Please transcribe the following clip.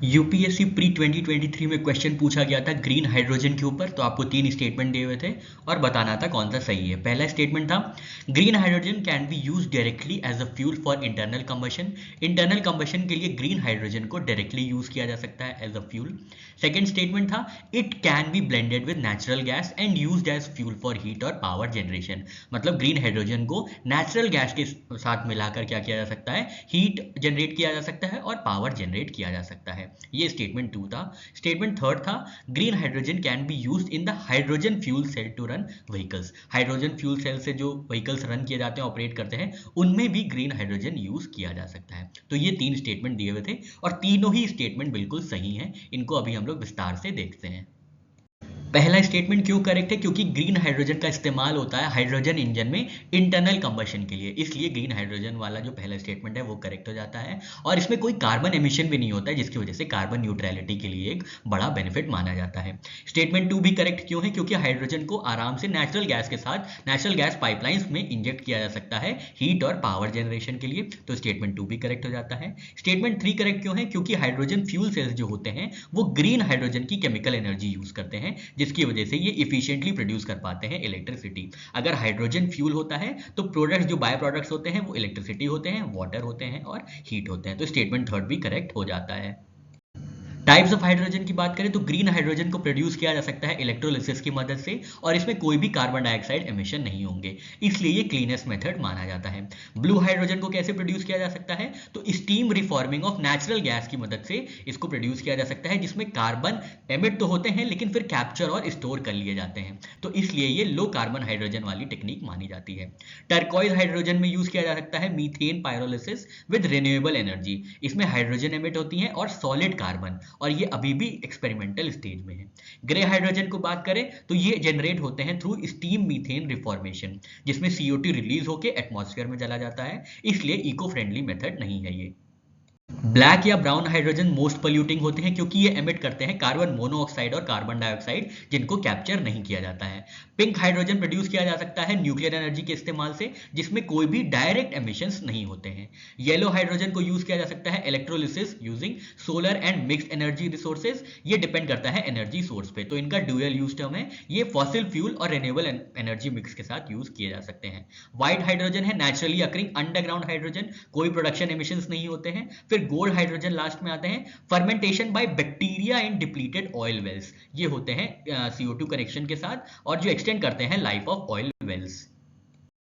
UPSC pre 2023 में question पूछा गया था ग्रीन हाइड्रोजन के ऊपर। तो आपको तीन स्टेटमेंट दिए हुए थे और बताना था कौन सा सही है। पहला स्टेटमेंट था green hydrogen can be use directly as a fuel for internal combustion. Internal combustion के लिए ग्रीन हाइड्रोजन को डायरेक्टली यूज किया जा सकता है as a fuel. Second statement था it can be blended with natural gas and use as fuel for heat और power generation. मतलब ग्रीन हाइड्रोजन को नेचुरल गैस के साथ मिलाकर क्या किया जा सकता है, हीट जनरेट किया जा सकता है और पावर जनरेट किया जा सकता है। ये स्टेटमेंट टू था। स्टेटमेंट थर्ड था green hydrogen can be used in the hydrogen fuel cell to run vehicles. Hydrogen fuel cell से जो व्हीकल्स रन किए जाते हैं, ऑपरेट करते हैं, उनमें भी ग्रीन हाइड्रोजन यूज किया जा सकता है। तो ये तीन स्टेटमेंट दिए हुए थे और तीनों ही स्टेटमेंट बिल्कुल सही हैं। इनको अभी हम लोग विस्तार से देखते हैं। पहला स्टेटमेंट क्यों करेक्ट है? क्योंकि ग्रीन हाइड्रोजन का इस्तेमाल होता है हाइड्रोजन इंजन में इंटरनल कंबशन के लिए, इसलिए ग्रीन हाइड्रोजन वाला जो पहला स्टेटमेंट है वो करेक्ट हो जाता है। और इसमें कोई कार्बन एमिशन भी नहीं होता है, जिसकी वजह से कार्बन न्यूट्रलिटी के लिए एक बड़ा बेनिफिट माना जाता है। स्टेटमेंट टू भी करेक्ट क्यों है? क्योंकि हाइड्रोजन को आराम से नेचुरल गैस के साथ नेचुरल गैस पाइपलाइंस में इंजेक्ट किया जा सकता है हीट और पावर जनरेशन के लिए। तो स्टेटमेंट टू भी करेक्ट हो जाता है। स्टेटमेंट थ्री करेक्ट क्यों है? क्योंकि हाइड्रोजन फ्यूल सेल्स जो होते हैं वो ग्रीन हाइड्रोजन की केमिकल एनर्जी यूज करते हैं, जिसकी वजह से ये इफिशिएंटली प्रोड्यूस कर पाते हैं इलेक्ट्रिसिटी। अगर हाइड्रोजन फ्यूल होता है तो प्रोडक्ट्स, जो बाय प्रोडक्ट्स होते हैं, वो इलेक्ट्रिसिटी होते हैं, वाटर होते हैं और हीट होते हैं। तो स्टेटमेंट थर्ड भी करेक्ट हो जाता है। टाइप्स ऑफ हाइड्रोजन की बात करें तो ग्रीन हाइड्रोजन को प्रोड्यूस किया जा सकता है इलेक्ट्रोलिसिस की मदद से और इसमें कोई भी कार्बन डाइऑक्साइड एमिशन नहीं होंगे, इसलिए ये क्लीनेस्ट मेथड माना जाता है। ब्लू हाइड्रोजन को कैसे प्रोड्यूस किया जा सकता है? तो steam reforming of natural gas की मदद से इसको प्रोड्यूस किया जा सकता है, जिसमें कार्बन एमिट तो होते हैं लेकिन फिर कैप्चर और स्टोर कर लिए जाते हैं, तो इसलिए ये लो कार्बन हाइड्रोजन वाली टेक्निक मानी जाती है। टर्कोइज हाइड्रोजन में यूज किया जा सकता है methane pyrolysis with renewable energy. इसमें हाइड्रोजन एमिट होती है और सॉलिड कार्बन, और ये अभी भी एक्सपेरिमेंटल स्टेज में है। ग्रे हाइड्रोजन को बात करें तो ये जनरेट होते हैं थ्रू स्टीम मीथेन रिफॉर्मेशन, जिसमें CO2 रिलीज होकर एटमॉस्फेयर में चला जाता है, इसलिए इको फ्रेंडली मेथड नहीं है ये। ब्लैक या ब्राउन हाइड्रोजन मोस्ट पोल्यूटिंग होते हैं क्योंकि ये एमिट करते हैं कार्बन मोनोऑक्साइड और कार्बन डाइऑक्साइड, जिनको कैप्चर नहीं किया जाता है। पिंक हाइड्रोजन प्रोड्यूस किया जा सकता है न्यूक्लियर एनर्जी के इस्तेमाल से, जिसमें कोई भी डायरेक्ट एमिशंस नहीं होते हैं। येलो हाइड्रोजन को यूज किया जा सकता है electrolysis using solar and mixed energy resources. ये डिपेंड करता है एनर्जी सोर्स पे, तो इनका ड्यूअल यूज टर्म है। ये फॉसिल फ्यूल और रिन्यूएबल एनर्जी मिक्स के साथ यूज किए जा सकते हैं। व्हाइट हाइड्रोजन है नेचुरली अकरिंग अंडरग्राउंड हाइड्रोजन, कोई प्रोडक्शन एमिशंस नहीं होते हैं। फिर गोल्ड हाइड्रोजन लास्ट में आते हैं। Fermentation by bacteria in depleted oil wells, ये होते हैं CO2 कनेक्शन के साथ और जो एक्सटेंड करते हैं लाइफ ऑफ ऑयल वेल्स।